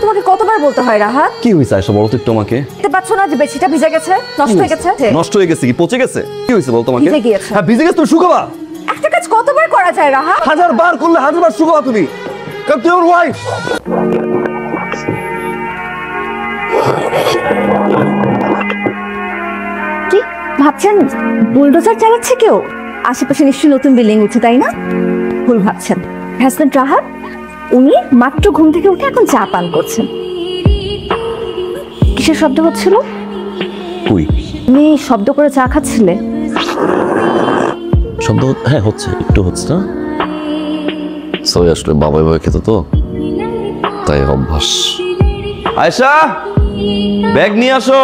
তোমাকে কতবার বলতে হয় রাহাত? কি হইছে আয়শা বলো তো একটু আমাকে। দেখতে পাচ্ছ না যে বেডশিটটা ভিজে গেছে, নষ্ট হয়ে গেছে? নষ্ট হয়ে গেছে কি পচে গেছে? কি হইছে বল তোমাকে? ভিজে গিয়েছে। হ্যাঁ ভিজে গেছে, তুমি শুকাবা। একটা কাজ কতবার করা যায় রাহাত? হাজার বার করলে হাজার বার শুকাবা তুমি, কারণ তুমি আমার ওয়াইফ। কি ভাবছেন বুলডোজার চালাচ্ছে কেউ? আশেপাশে নিশ্চয়ই নতুন বিল্ডিং উঠছে, তাই না? ভুল ভাবছেন। হাজবেন্ড রাহাত, উনি মাত্র ঘুম থেকে উঠে এখন চা পান করছেন। কিসের শব্দ হচ্ছিল? কই তুমি শব্দ করে চা খাচ্ছিলে? শব্দ হ্যাঁ হচ্ছে, একটু হচ্ছে না। সবাই আসলে বাবা বাবা খেতে তো, তাই অভ্যাস। আয়শা ব্যাগ নিয়ে আসো।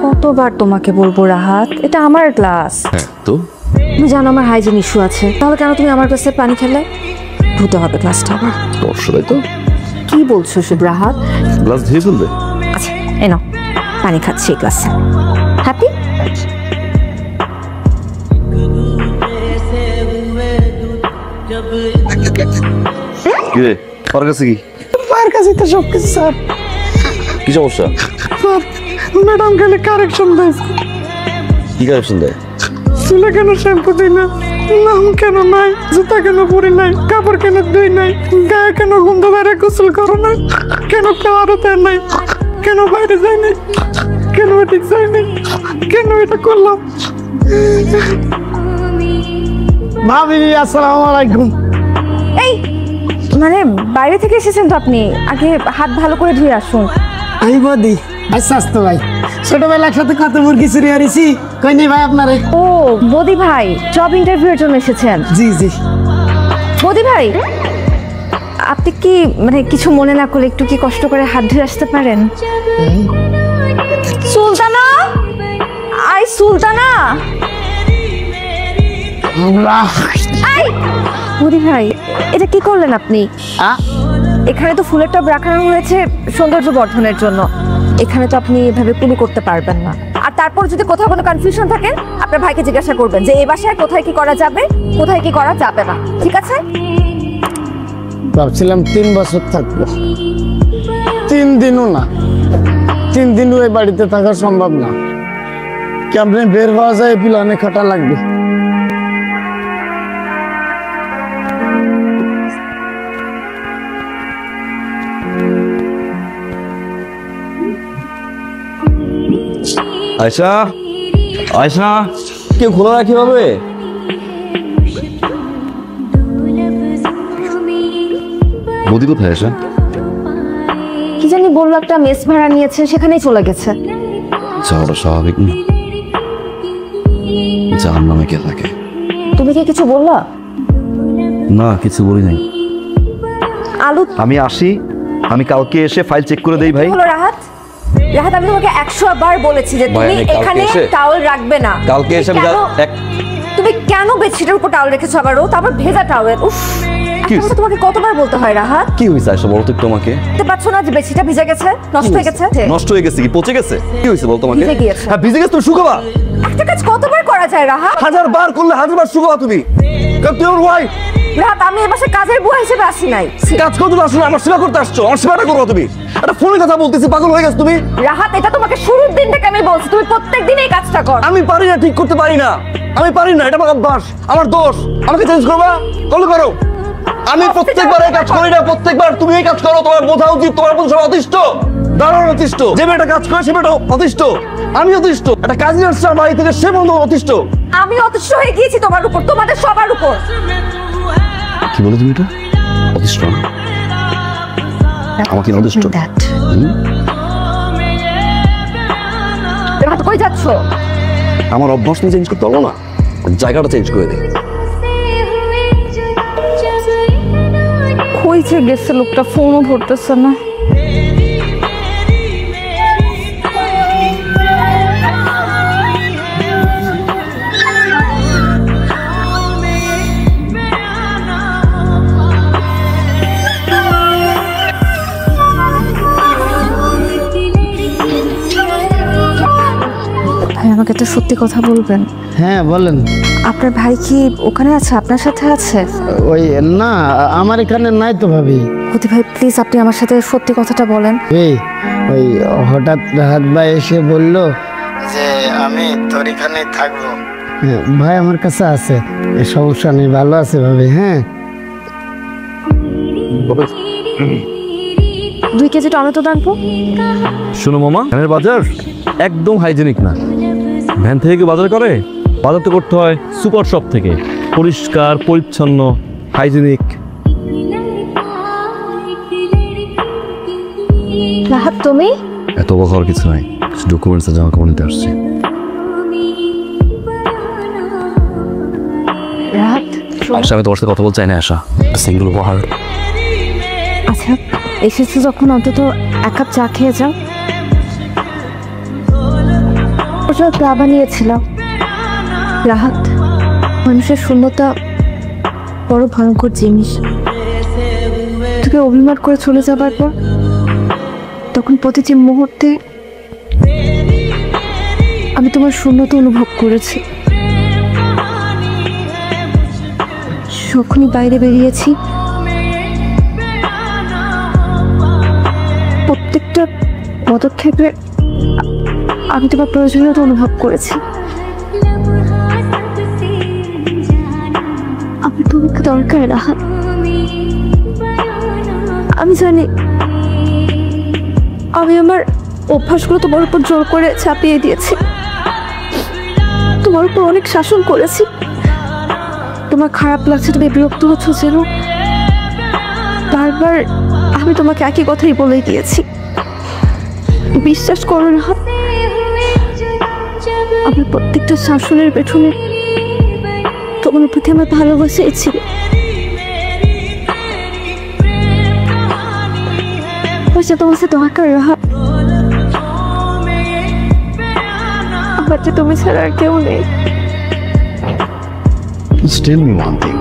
কতবার তোমাকে বলবো রাহাত, এটা আমার ক্লাস। হ্যাঁ তো তুমি জানো আমার হাইজিন ইস্যু আছে, তাহলে কেন তুমি আমার ক্লাসে পানি খেলে? ধুতে হবে ক্লাসটা আবার। অবশ্যই তো। কি বলছো শুভ রাহাত? গ্লাস ধুয়ে ফেলবে? আচ্ছা এ নাও, পানি খাচ্ছি এই ক্লাসে। হ্যাপি? কি রে তোর কাছে কি? মায়ের কাছে তো সব কিছু স্যার। কি সমস্যা? স্যার ম্যাডাম গেলে কারেকশন দেয়। কি কারেকশন দেয়? চুলে কেন শ্যাম্পু দিই না, নাম কেন নাই, জুতা কেন পরি নাই, কাপড় কেন ধুই নাই, গায়ে কেন গন্ধ বাইরে গোসল করো না, কেন খাওয়ারও দেয় নাই, কেন বাইরে যাই নাই, কেন এদিক যাই নাই, কেন এটা করলাম। ভাবি আসসালামু আলাইকুম। এই মানে বাইরে থেকে এসেছেন তো আপনি, আগে হাত ভালো করে ধুয়ে আসুন। আমি বদি আচ্ছা আসতো ভাই, ছোটবেলা একসাথে কত মুরগি চুরি হারিয়েছি, কই নেই ভাই আপনারে? ও বদি ভাই জব ইন্টারভিউর জন্য এসেছেন? জি জি। বদি ভাই আপনি কি মানে কিছু মনে না করলে একটু কি কষ্ট করে হাত ধুয়ে আসতে পারেন? সুলতানা, আই সুলতানা। আই বদি ভাই এটা কি করলেন আপনি? এখানে তো ফুলের টব রাখানো হয়েছে সৌন্দর্য বর্ধনের জন্য, এখানে তো আপনি এভাবে কুলি করতে পারবেন না। আর তারপর যদি কোথাও কোনো কনফিউশন থাকে আপনার ভাইকে জিজ্ঞাসা করবেন যে এই বাসায় কোথায় কি করা যাবে, কোথায় কি করা যাবে না, ঠিক আছে? ভাবছিলাম 3 বছর থাকবো, 3 দিনও না, 3 দিনও এই বাড়িতে থাকা সম্ভব না। কেমনে বের হওয়া যায় প্ল্যানে খাটা লাগবে। আয়শা আয়শা কেউ খোলা রাখি হবে? বদি কোথায় আয়শা? কি জানি বললো একটা মেস ভাড়া নিয়েছে, সেখানেই চলে গেছে। যাওয়াটা স্বাভাবিক না, জাহান নামে কে থাকে। তুমি কি কিছু বললা? না কিছু বলি নাই। আলু আমি আসি, আমি কালকে এসে ফাইল চেক করে দেই ভাই। হলো রাহাত, রাহাত আমি তোমাকে 100 বার বলেছি যে তুমি এখানে টাওয়েল রাখবে না। কালকে এসে আমি তুমি কেন বেডশিটের উপর টাওয়েল রেখেছো আবারও, তারপর ভেজা টাওয়েল? উফ এখন তোমাকে কতবার বলতে হয় রাহাত? কি হইছে আয়শা বলো তো একটু আমাকে। দেখতে পাচ্ছ না যে বেডশিটটা ভিজে গেছে, নষ্ট হয়ে গেছে? নষ্ট হয়ে গেছে কি পচে গেছে? কি হইছে বল তোমাকে? ভিজে গিয়েছে। হ্যাঁ ভিজে গেছে, তুমি শুকাবা। একটা কাজ কতবার করা যায় রাহাত? হাজার বার করলে হাজার বার শুকাবা তুমি, কারণ তুমি আমার ওয়াইফ। রাহাত আমি এই বাসায় কাজের বুয়া হিসেবে আসি নাই। কাজ করতে আসছো না, আমার সেবা করতে আসছো। আমার সেবাটা করো তুমি। একটা ফোনে কথা বলতেছি, পাগল হয়ে গেছো তুমি। রাহাত এটা তোমাকে শুরুর দিন থেকে আমি বলছি, তুমি প্রত্যেকদিন এই কাজটা করো। আমি পারি না, ঠিক করতে পারি না, আমি পারি না, এটা আমার অভ্যাস, আমার দোষ। আমাকে চেঞ্জ করবা? করো। আমি প্রত্যেকবার এই কাজ করি না, প্রত্যেকবার তুমি এই কাজ করো। তোমার বোঝা উচিত তোমার প্রতি সব অতিষ্ঠ, দারুণ অতিষ্ঠ। যে মেয়েটা কাজ করে সে মেয়েটা অতিষ্ঠ, আমি অতিষ্ঠ। একটা কাজী আসছে আমার বাড়ি থেকে, সে বন্ধু অতিষ্ঠ। আমি অতিষ্ঠ হয়ে গিয়েছি তোমার উপর, তোমাদের সবার উপর। কি বলো তুমি? এটা অতিষ্ঠ না, আমাকে অতিষ্ঠ। রাহাত কই যাচ্ছ? আমার অভ্যাস নিয়ে চেঞ্জ করতে পারবো না, জায়গাটা চেঞ্জ করে দিই। কই যে গেছে লোকটা, ফোনও ধরতেছে না। আমাকে একটা সত্যি কথা বলবেন? হ্যাঁ বলেন। আপনার ভাই কি ওখানে আছে, আপনার সাথে আছে? ওই না, আমার এখানে নাই তো ভাবি। অতি ভাই প্লিজ আপনি আমার সাথে সত্যি কথাটা বলেন। এই ওই হঠাৎ রাহাত ভাই এসে বলল যে আমি তোর এখানেই থাকবো। হ্যাঁ, ভাই আমার কাছে আছে, সমস্যা নেই, ভালো আছে ভাবি। হ্যাঁ 2 কেজি টমেটো দান তো। শোনো মামা, ভ্যানের বাজার একদম হাইজেনিক না। ভ্যান থেকে কি বাজার করে? বাজার তো করতে হয় সুপার শপ থেকে, পরিষ্কার পরিচ্ছন্ন হাইজেনিক। রাহাত তুমি? এত অবাক হওয়ার কিছু নাই, ডকুমেন্টস জমা করে নিতে আসছি। রাহাত আচ্ছা, আমি তোমার সাথে কথা বলতে চাই না আশা, সিঙ্গেল উপহার। আচ্ছা এসেছো যখন অন্তত 1 কাপ চা খেয়ে যাও। ওটা চা বানিয়েছিলাম। রাহাত, মানুষের শূন্যতা বড় ভয়ঙ্কর জিনিস। তোকে অভিমান করে চলে যাবার পর তখন প্রতিটি মুহূর্তে আমি তোমার শূন্যতা অনুভব করেছি। যখনই বাইরে বেরিয়েছি প্রত্যেকটা পদক্ষেপে আমি তোমার প্রয়োজনীয়তা অনুভব করেছি। আমি তোমাকে দরকার রাহাত। আমি জানি আমি আমার অভ্যাসগুলো তোমার উপর জোর করে চাপিয়ে দিয়েছি, তোমার উপর অনেক শাসন করেছি। তোমার খারাপ লাগছে, তুমি বিরক্ত হচ্ছ যেন। বারবার আমি তোমাকে একই কথাই বলে দিয়েছি। বিশ্বাস করো রাহাত, আমার প্রত্যেকটা শাসনের পেছনে তোমার প্রতি আমার ভালোবাসাই ছিল। তোমার সাথে দরকার রাহাত। আমার যে তুমি ছাড়া আর কেউ নেই। Tell me one thing.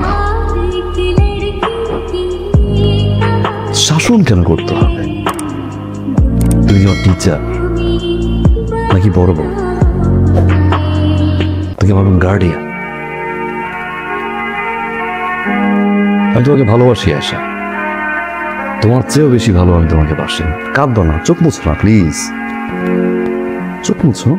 শাসন কেন করতে হবে? তুই আমার টিচার নাকি বড় বউ? তুই আমার গার্ডিয়ান। আমি তোমাকে ভালোবাসি আশা, তোমার চেয়েও বেশি ভালো আমি তোমাকে বাসি। কাঁদবো না, চোখ মুছো না প্লিজ, চোখ মুছো।